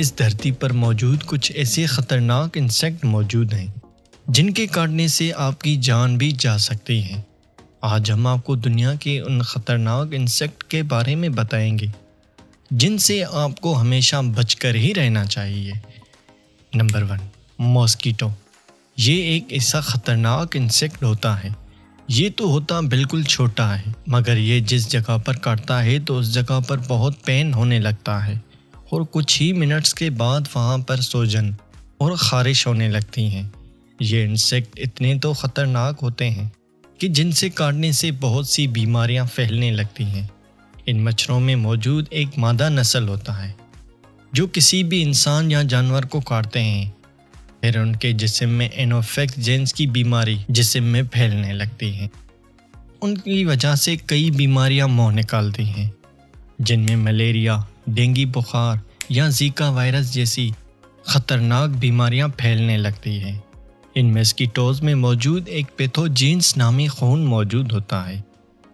اس دھرتی پر موجود کچھ ایسے خطرناک انسیکٹ موجود ہیں جن کے کاٹنے سے آپ کی جان بھی جا سکتی ہے۔ آج ہم آپ کو دنیا کے ان خطرناک انسیکٹ کے بارے میں بتائیں گے جن سے آپ کو ہمیشہ بچ کر ہی رہنا چاہیے۔ Number 1، mosquito. یہ ایک ایسا خطرناک انسیکٹ ہوتا ہے۔ یہ تو ہوتا بالکل چھوٹا ہے، مگر یہ جس جگہ پر کاٹتا ہے تو اس جگہ پر بہت پین ہونے لگتا ہے اور کچھ ہی منٹس کے بعد وہاں پر سوجن اور خارش ہونے لگتی ہیں۔ یہ انسیکٹ اتنے تو خطرناک ہوتے ہیں کہ جن سے کاٹنے سے بہت سی بیماریاں پھیلنے لگتی ہیں۔ ان مچھروں میں موجود ایک مادہ نسل ہوتا ہے جو کسی بھی انسان یا جانور کو کاٹتے ہیں، پھر ان کے جسم میں اینوفیکس جینس کی بیماری جسم میں پھیلنے لگتی ہے۔ ان کی وجہ سے کئی بیماریاں منہ نکالتی ہیں، جن میں ملیریا، ڈینگی بخار یا زیکا وائرس جیسی خطرناک بیماریاں پھیلنے لگتی ہیں۔ ان مسکیٹوز میں موجود ایک پیتھوجینس نامی خون موجود ہوتا ہے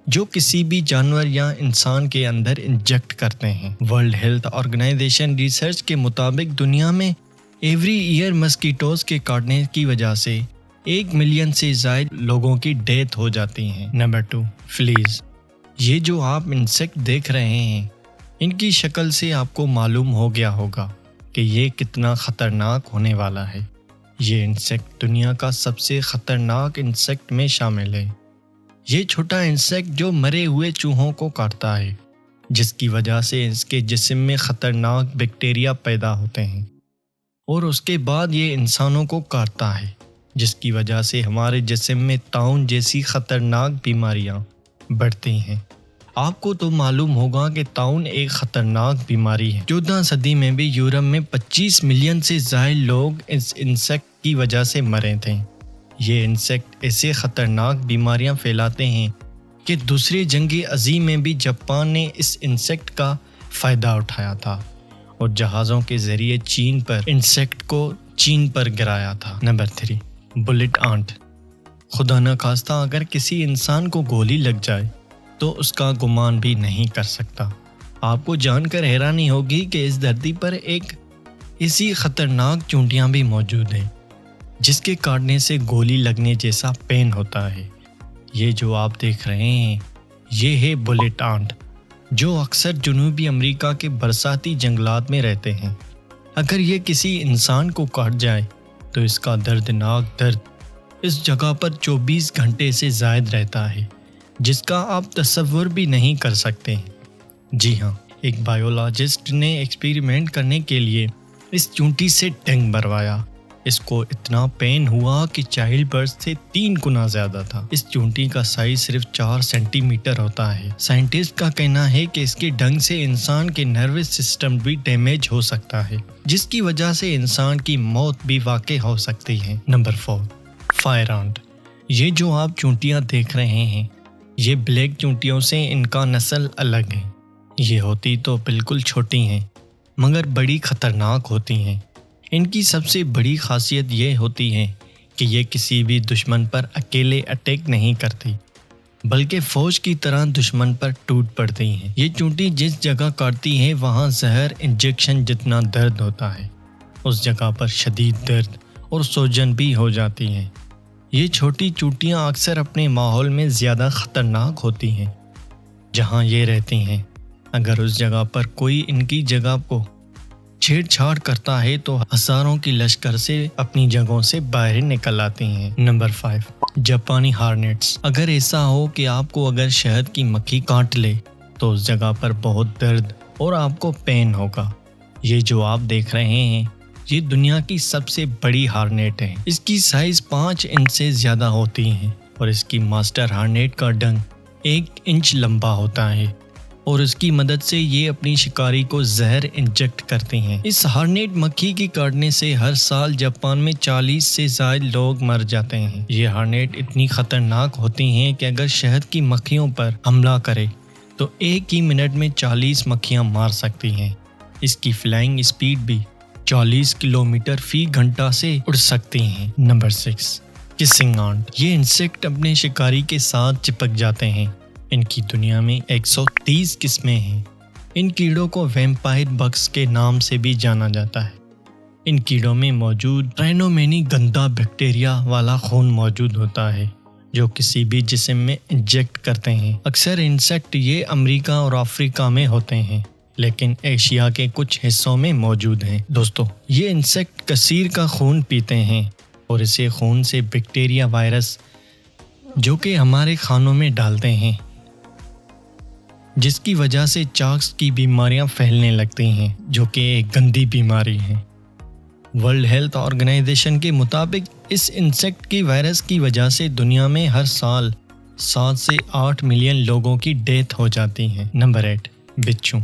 جو کسی بھی جانور یا انسان کے اندر انجیکٹ کرتے ہیں۔ ورلڈ ہیلتھ آرگنائزیشن ریسرچ کے مطابق دنیا میں ایوری ایئر مسکیٹوز کے کاٹنے کی وجہ سے 1 ملین سے زائد لوگوں کی ڈیتھ ہو جاتی ہے۔ نمبر 2، فلیز۔ یہ جو آپ انسیکٹ دیکھ رہے ہیں، ان کی شکل سے آپ کو معلوم ہو گیا ہوگا کہ یہ کتنا خطرناک ہونے والا ہے۔ یہ انسیکٹ دنیا کا سب سے خطرناک انسیکٹ میں شامل ہے۔ یہ چھوٹا انسیکٹ جو مرے ہوئے چوہوں کو کاٹتا ہے، جس کی وجہ سے اس کے جسم میں خطرناک بیکٹیریا پیدا ہوتے ہیں، اور اس کے بعد یہ انسانوں کو کاٹتا ہے، جس کی وجہ سے ہمارے جسم میں طاعون جیسی خطرناک بیماریاں بڑھتی ہیں۔ آپ کو تو معلوم ہوگا کہ طاعون ایک خطرناک بیماری ہے۔ 14 صدی میں بھی یورپ میں 25 ملین سے زائد لوگ اس انسیکٹ کی وجہ سے مرے تھے۔ یہ انسیکٹ ایسے خطرناک بیماریاں پھیلاتے ہیں کہ دوسری جنگ عظیم میں بھی جاپان نے اس انسیکٹ کا فائدہ اٹھایا تھا اور جہازوں کے ذریعے انسیکٹ کو چین پر گرایا تھا۔ Number 3، bullet ant. خدا نہ خواستہ اگر کسی انسان کو گولی لگ جائے تو اس کا گمان بھی نہیں کر سکتا۔ آپ کو جان کر حیرانی ہوگی کہ اس دھرتی پر ایک ایسی خطرناک چونٹیاں بھی موجود ہیں جس کے کاٹنے سے گولی لگنے جیسا پین ہوتا ہے۔ یہ جو آپ دیکھ رہے ہیں، یہ ہے بلٹ آنٹ، جو اکثر جنوبی امریکہ کے برساتی جنگلات میں رہتے ہیں۔ اگر یہ کسی انسان کو کاٹ جائے تو اس کا دردناک درد اس جگہ پر 24 گھنٹے سے زائد رہتا ہے، جس کا آپ تصور بھی نہیں کر سکتے۔ جی ہاں، ایک بایولوجسٹ نے ایکسپیریمنٹ کرنے کے لیے اس چونٹی سے ڈنگ مروایا۔ اس کو اتنا پین ہوا کہ چائلڈ برتھ سے 3 گنا زیادہ تھا۔ اس چونٹی کا سائز صرف 4 سینٹی میٹر ہوتا ہے۔ سائنٹسٹ کا کہنا ہے کہ اس کے ڈنگ سے انسان کے نروس سسٹم بھی ڈیمیج ہو سکتا ہے، جس کی وجہ سے انسان کی موت بھی واقع ہو سکتی ہے۔ Number 4، fire ant. یہ جو آپ چونٹیاں دیکھ رہے ہیں، یہ بلیک چونٹیوں سے ان کا نسل الگ ہے۔ یہ ہوتی تو بالکل چھوٹی ہیں، مگر بڑی خطرناک ہوتی ہیں۔ ان کی سب سے بڑی خاصیت یہ ہوتی ہے کہ یہ کسی بھی دشمن پر اکیلے اٹیک نہیں کرتی، بلکہ فوج کی طرح دشمن پر ٹوٹ پڑتی ہیں۔ یہ چونٹی جس جگہ کاٹتی ہے وہاں زہر انجیکشن جتنا درد ہوتا ہے، اس جگہ پر شدید درد اور سوجن بھی ہو جاتی ہیں۔ یہ چھوٹی چونٹیاں اکثر اپنے ماحول میں زیادہ خطرناک ہوتی ہیں جہاں یہ رہتی ہیں۔ اگر اس جگہ پر کوئی ان کی جگہ کو چھیڑ چھاڑ کرتا ہے تو ہزاروں کی لشکر سے اپنی جگہوں سے باہر نکل آتی ہیں۔ نمبر 5، جاپانی ہارنیٹس۔ اگر ایسا ہو کہ آپ کو اگر شہد کی مکھی کاٹ لے تو اس جگہ پر بہت درد اور آپ کو پین ہوگا۔ یہ جو آپ دیکھ رہے ہیں، یہ دنیا کی سب سے بڑی ہارنیٹ ہے۔ اس کی سائز 5 انچ سے زیادہ ہوتی ہے اور اس کی ماسٹر ہارنیٹ کا ڈنگ 1 انچ لمبا ہوتا ہے اور اس کی مدد سے یہ اپنی شکاری کو زہر انجیکٹ کرتی ہیں۔ اس ہارنیٹ مکھی کی کاٹنے سے ہر سال جاپان میں 40 سے زائد لوگ مر جاتے ہیں۔ یہ ہارنیٹ اتنی خطرناک ہوتی ہیں کہ اگر شہد کی مکھیوں پر حملہ کرے تو 1 ہی منٹ میں 40 مکھیاں مار سکتی ہیں۔ اس کی فلائنگ اسپیڈ بھی 40 کلومیٹر فی گھنٹہ سے اڑ سکتی ہیں۔ Number 6، kissing ant. یہ انسیکٹ اپنے شکاری کے ساتھ چپک جاتے ہیں۔ ان کی دنیا میں 130 قسمیں ہیں۔ ان کیڑوں کو ویمپائر بگز کے نام سے بھی جانا جاتا ہے۔ ان کیڑوں میں موجود ٹرائنومینی گندا بیکٹیریا والا خون موجود ہوتا ہے جو کسی بھی جسم میں انجیکٹ کرتے ہیں۔ اکثر انسیکٹ یہ امریکہ اور افریقہ میں ہوتے ہیں لیکن ایشیا کے کچھ حصوں میں موجود ہیں۔ دوستو، یہ انسیکٹ کثیر کا خون پیتے ہیں اور اسے خون سے بیکٹیریا وائرس جو کہ ہمارے کھانوں میں ڈالتے ہیں، جس کی وجہ سے چاغز کی بیماریاں پھیلنے لگتی ہیں جو کہ ایک گندی بیماری ہے۔ ورلڈ ہیلتھ آرگنائزیشن کے مطابق اس انسیکٹ کی وائرس کی وجہ سے دنیا میں ہر سال 7 سے 8 ملین لوگوں کی ڈیتھ ہو جاتی ہے۔ نمبر 8، بچھو۔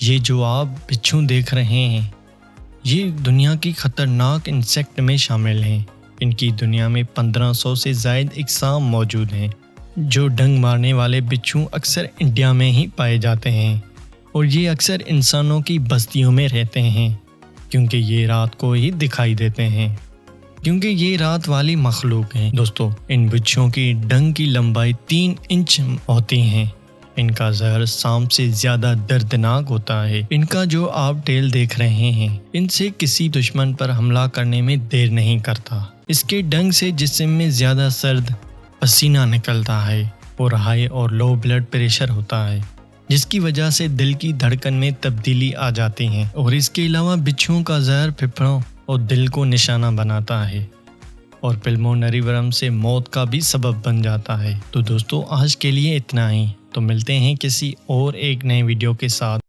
یہ جو آپ بچھو دیکھ رہے ہیں یہ دنیا کی خطرناک انسیکٹ میں شامل ہیں۔ ان کی دنیا میں 1500 سے زائد اقسام موجود ہیں۔ جو ڈنگ مارنے والے بچھو اکثر انڈیا میں ہی پائے جاتے ہیں اور یہ اکثر انسانوں کی بستیوں میں رہتے ہیں کیونکہ یہ رات کو ہی دکھائی دیتے ہیں، کیونکہ یہ رات والی مخلوق ہیں۔ دوستو، ان بچھوں کی ڈنگ کی لمبائی 3 انچ ہوتی ہیں۔ ان کا زہر سانپ سے زیادہ دردناک ہوتا ہے۔ ان کا جو آپ ٹیل دیکھ رہے ہیں ان سے کسی دشمن پر حملہ کرنے میں دیر نہیں کرتا۔ اس کے ڈنگ سے جسم میں زیادہ سرد پسینہ نکلتا ہے اور ہائی اور لو بلڈ پریشر ہوتا ہے جس کی وجہ سے دل کی دھڑکن میں تبدیلی آ جاتی ہے، اور اس کے علاوہ بچھوؤں کا زہر پھیپھڑوں اور دل کو نشانہ بناتا ہے اور پلمونری ورم سے موت کا بھی سبب بن جاتا ہے۔ تو دوستو، آج کے لیے اتنا ہی، تو ملتے ہیں کسی اور ایک نئے ویڈیو کے ساتھ۔